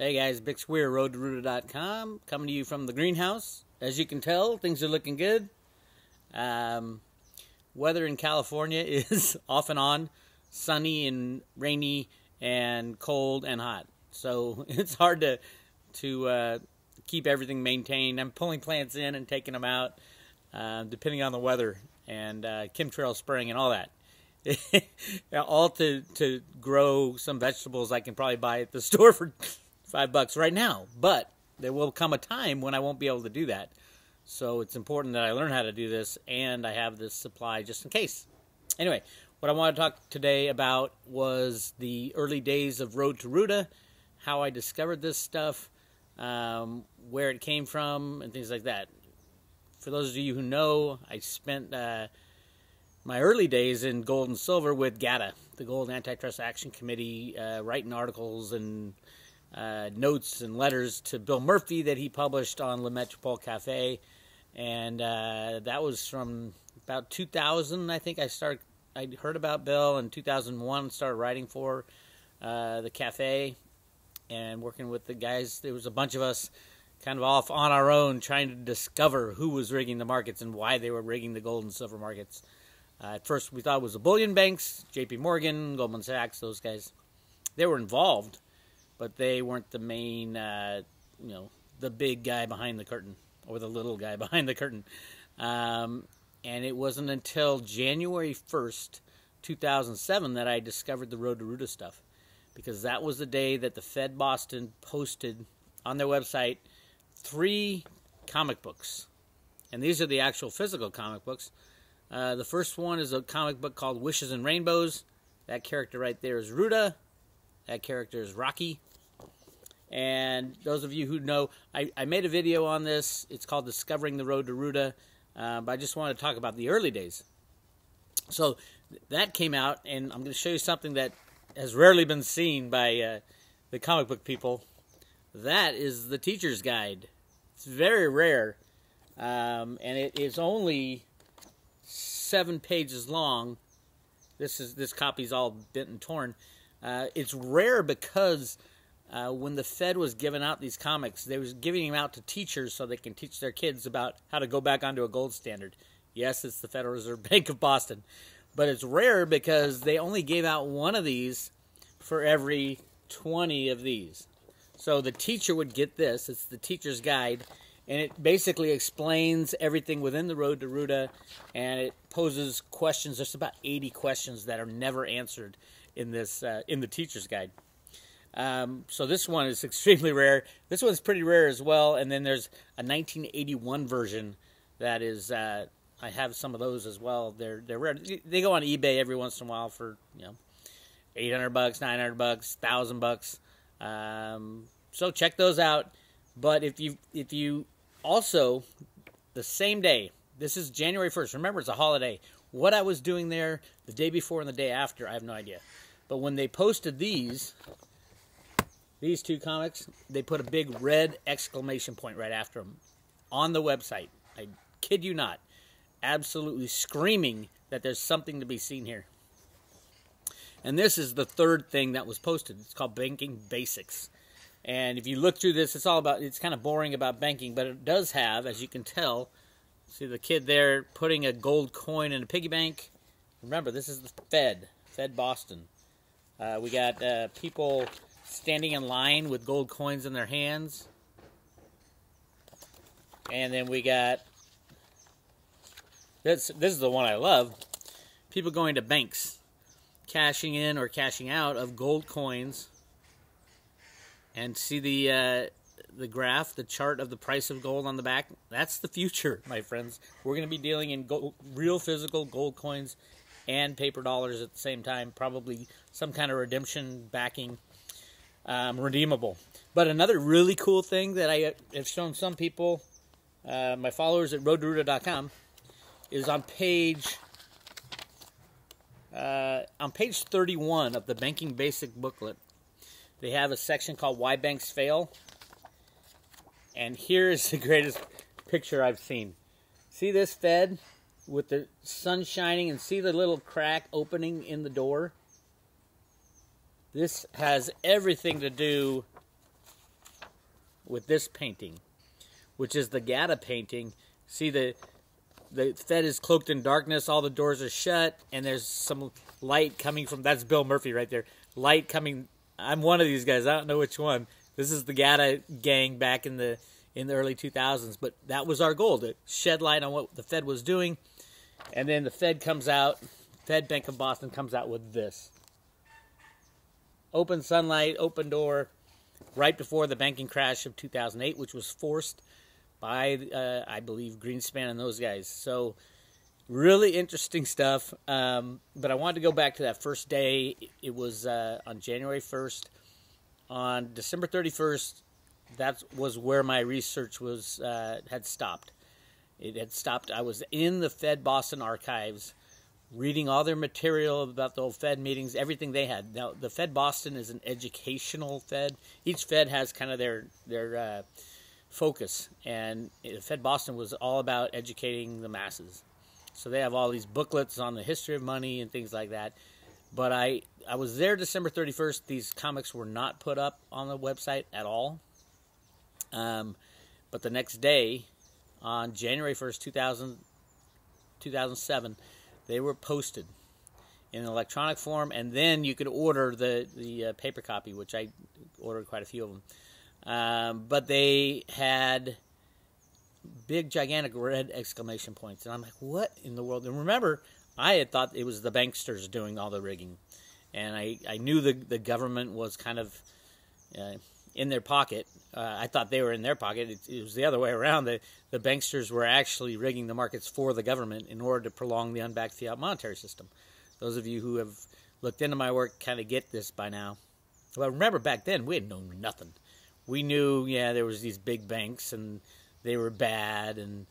Hey guys, Bix Weir, roadtoruta.com, coming to you from the greenhouse. As you can tell, things are looking good. Weather in California is off and on, sunny and rainy and cold and hot. So it's hard to keep everything maintained. I'm pulling plants in and taking them out, depending on the weather, and chemtrail spraying and all that. All to grow some vegetables I can probably buy at the store for $5 right now, but there will come a time when I won't be able to do that. So it's important that I learn how to do this, and I have this supply just in case. Anyway, what I want to talk today about was the early days of Road to Ruta, how I discovered this stuff, where it came from, and things like that. For those of you who know, I spent my early days in gold and silver with GATA, the Gold Antitrust Action Committee, writing articles and notes and letters to Bill Murphy that he published on Le Metropole Cafe, and that was from about 2000. I think I heard about Bill in 2001, started writing for the cafe and working with the guys. There was a bunch of us kind of off on our own trying to discover who was rigging the markets and why they were rigging the gold and silver markets. At first we thought it was the bullion banks, JP Morgan, Goldman Sachs, those guys. They were involved, but they weren't the main, the big guy behind the curtain or the little guy behind the curtain. And it wasn't until January 1st, 2007 that I discovered the Road to Ruta stuff, because that was the day that the Fed Boston posted on their website 3 comic books. And these are the actual physical comic books. The first one is a comic book called Wishes and Rainbows. That character right there is Ruta. That character is Rocky. And those of you who know, I made a video on this. It's called Discovering the Road to Ruta. But I just want to talk about the early days. So that came out, and I'm going to show you something that has rarely been seen by the comic book people. That is the teacher's guide. It's very rare. And it is only 7 pages long. This copy's all bent and torn. It's rare because when the Fed was giving out these comics, they was giving them out to teachers so they can teach their kids about how to go back onto a gold standard. Yes, it's the Federal Reserve Bank of Boston, but it's rare because they only gave out one of these for every 20 of these. So the teacher would get this. It's the teacher's guide, and it basically explains everything within the Road to Ruta, and it poses questions. There's about 80 questions that are never answered in this in the teacher's guide. So this one is extremely rare. This one's pretty rare as well. And then there's a 1981 version that is. I have some of those as well. They're rare. They go on eBay every once in a while for $800, $900, $1,000. So check those out. But if you also, the same day, this is January 1st. Remember, it's a holiday. What I was doing there the day before and the day after, I have no idea. But when they posted these 2 comics, they put a big red exclamation point right after them on the website. I kid you not. Absolutely screaming that there's something to be seen here. And this is the 3rd thing that was posted. It's called Banking Basics. And if you look through this, it's kind of boring about banking, but it does have, as you can tell, see the kid there putting a gold coin in a piggy bank. Remember, this is the Fed Boston. We got people standing in line with gold coins in their hands. And then we got, this is the one I love, people going to banks, cashing in or cashing out of gold coins. And see the graph, the chart of the price of gold on the back? That's the future, my friends. We're going to be dealing in real physical gold coins and paper dollars at the same time. Probably some kind of redemption backing, redeemable. But another really cool thing that I have shown some people, my followers at roadtoruta.com, is on page 31 of the Banking Basic booklet. They have a section called Why Banks Fail. And here is the greatest picture I've seen. See this Fed with the sun shining, and see the little crack opening in the door? This has everything to do with this painting, which is the Gata painting. See, the Fed is cloaked in darkness, all the doors are shut, and there's some light coming from, that's Bill Murphy right there, light coming. I'm one of these guys, I don't know which one. This is the Gata gang back in the early 2000s, but that was our goal, to shed light on what the Fed was doing. And then the Fed comes out, Fed Bank of Boston comes out with this. Open sunlight, open door, right before the banking crash of 2008, which was forced by, I believe, Greenspan and those guys. So, really interesting stuff. But I wanted to go back to that first day. It was on January 1st. On December 31st, that was where my research was had stopped. It had stopped. I was in the Fed Boston archives, reading all their material about the old Fed meetings, everything they had. Now, the Fed Boston is an educational Fed. Each Fed has kind of their focus, and the Fed Boston was all about educating the masses. So they have all these booklets on the history of money and things like that. But I was there December 31st. These comics were not put up on the website at all. But the next day, on January 1st, 2007, they were posted in an electronic form, and then you could order the paper copy, which I ordered quite a few of them. But they had big, gigantic red exclamation points, and I'm like, what in the world? And remember, I had thought it was the banksters doing all the rigging, and I knew the government was kind of in their pocket. I thought they were in their pocket. It was the other way around. The banksters were actually rigging the markets for the government in order to prolong the unbacked fiat monetary system. Those of you who have looked into my work kind of get this by now. Well, remember back then, we had known nothing. We knew, there was these big banks, and they were bad, and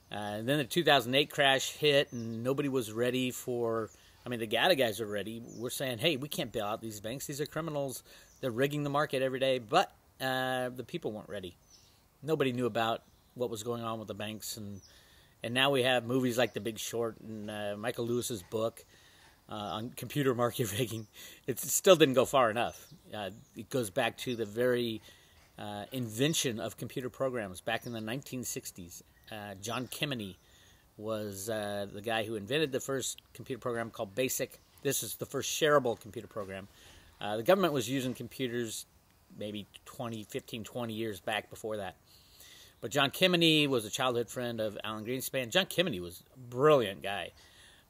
then the 2008 crash hit, and nobody was ready for, the Gata guys are ready. We're saying, hey, we can't bail out these banks. These are criminals. They're rigging the market every day. But the people weren't ready. Nobody knew about what was going on with the banks. And now we have movies like The Big Short and Michael Lewis's book on computer market rigging. It still didn't go far enough. It goes back to the very invention of computer programs back in the 1960s. John Kemeny was the guy who invented the first computer program called BASIC. This is the first shareable computer program. The government was using computers maybe 20 years back before that. But John Kemeny was a childhood friend of Alan Greenspan. John Kemeny was a brilliant guy.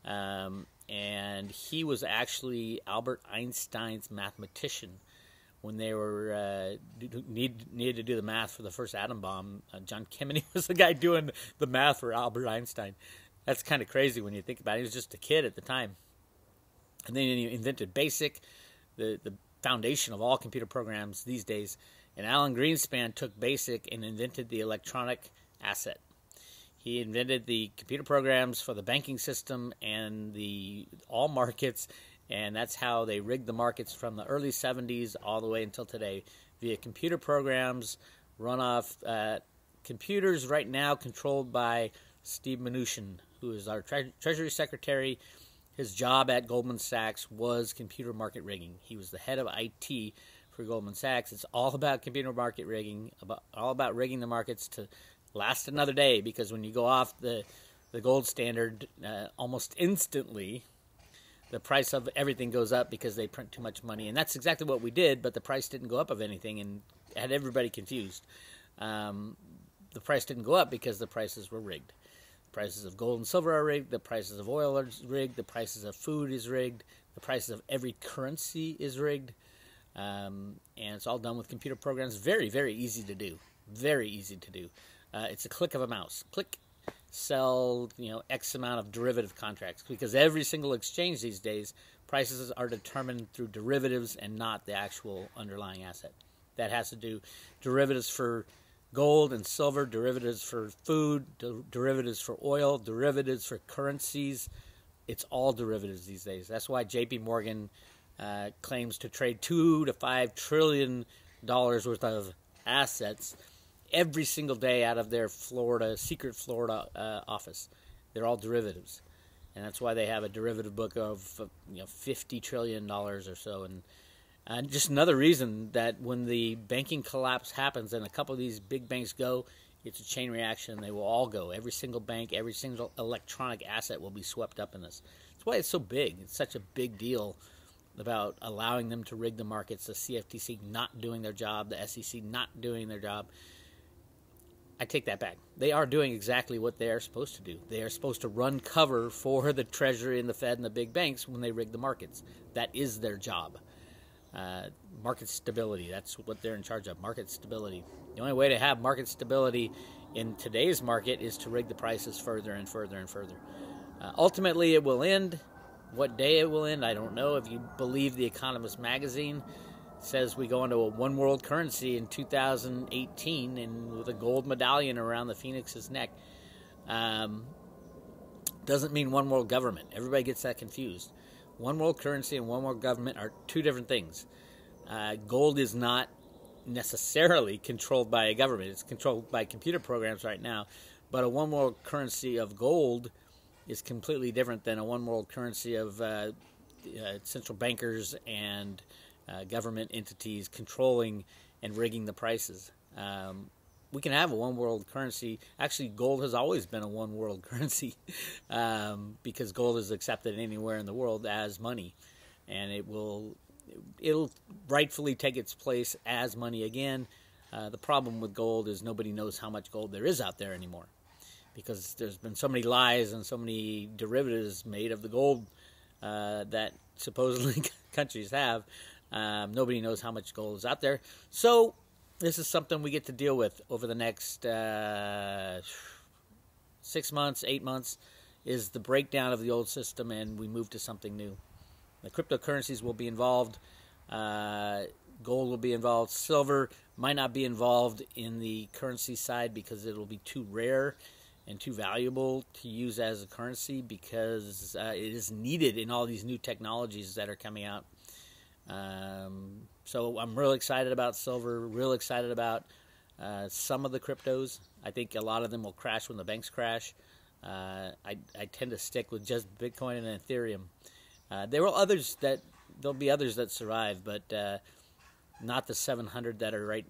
And he was actually Albert Einstein's mathematician. When they were needed to do the math for the first atom bomb, John Kemeny was the guy doing the math for Albert Einstein. That's kind of crazy when you think about it. He was just a kid at the time. And then he invented BASIC, the foundation of all computer programs these days. And Alan Greenspan took BASIC and invented the electronic asset. He invented the computer programs for the banking system and all markets. And that's how they rigged the markets from the early 70s all the way until today via computer programs run off computers right now controlled by Steve Mnuchin, who is our Treasury Secretary. His job at Goldman Sachs was computer market rigging. He was the head of IT for Goldman Sachs. It's all about computer market rigging, all about rigging the markets to last another day, because when you go off the gold standard, almost instantly the price of everything goes up because they print too much money. And that's exactly what we did, but the price didn't go up of anything and had everybody confused. The price didn't go up because the prices were rigged. The prices of gold and silver are rigged. The prices of oil are rigged. The prices of food is rigged. The prices of every currency is rigged. And it's all done with computer programs. Very, very easy to do. Very easy to do. It's a click of a mouse. Click. Sell, X amount of derivative contracts, because every single exchange these days, prices are determined through derivatives and not the actual underlying asset. That has to do derivatives for gold and silver, derivatives for food, derivatives for oil, derivatives for currencies. It's all derivatives these days. That's why J.P. Morgan claims to trade $2 to $5 trillion worth of assets every single day out of their secret Florida office. They're all derivatives. And that's why they have a derivative book of $50 trillion or so. Just another reason that when the banking collapse happens and a couple of these big banks go, it's a chain reaction. They will all go. Every single bank, every single electronic asset will be swept up in this. That's why it's so big. It's such a big deal about allowing them to rig the markets, the CFTC not doing their job, the SEC not doing their job. I take that back. They are doing exactly what they are supposed to do. They are supposed to run cover for the Treasury and the Fed and the big banks when they rig the markets. That is their job. Market stability, that's what they're in charge of, market stability. The only way to have market stability in today's market is to rig the prices further and further and further. Ultimately, it will end. What day it will end, I don't know. If you believe The Economist magazine, it says we go into a one world currency in 2018 and with a gold medallion around the phoenix's neck. Doesn't mean one world government. Everybody gets that confused. One world currency and one world government are two different things. Gold is not necessarily controlled by a government. It's controlled by computer programs right now. But a one world currency of gold is completely different than a one world currency of central bankers and government entities controlling and rigging the prices. We can have a one world currency. Actually, gold has always been a one world currency because gold is accepted anywhere in the world as money, and it'll rightfully take its place as money again. The problem with gold is nobody knows how much gold there is out there anymore, because there's been so many lies and so many derivatives made of the gold that supposedly countries have. Nobody knows how much gold is out there. So this is something we get to deal with over the next 6 months, 8 months, is the breakdown of the old system, and we move to something new. The cryptocurrencies will be involved. Gold will be involved. Silver might not be involved in the currency side because it will be too rare and too valuable to use as a currency, because it is needed in all these new technologies that are coming out. So I'm real excited about silver, real excited about some of the cryptos. I think a lot of them will crash when the banks crash. I tend to stick with just Bitcoin and Ethereum. There'll be others that survive, but not the 700 that are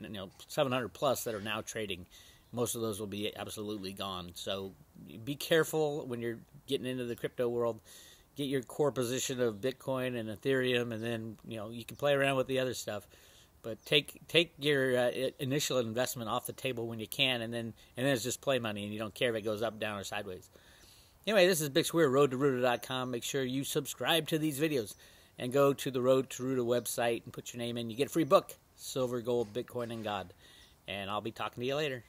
700 plus that are now trading. Most of those will be absolutely gone. So be careful when you're getting into the crypto world. Get your core position of Bitcoin and Ethereum, and then you can play around with the other stuff. But take your initial investment off the table when you can, and then it's just play money, and you don't care if it goes up, down, or sideways. Anyway, this is Bix Weir, roadtoruta.com. Make sure you subscribe to these videos and go to the Road to Ruta website and put your name in. You get a free book, Silver, Gold, Bitcoin, and God. And I'll be talking to you later.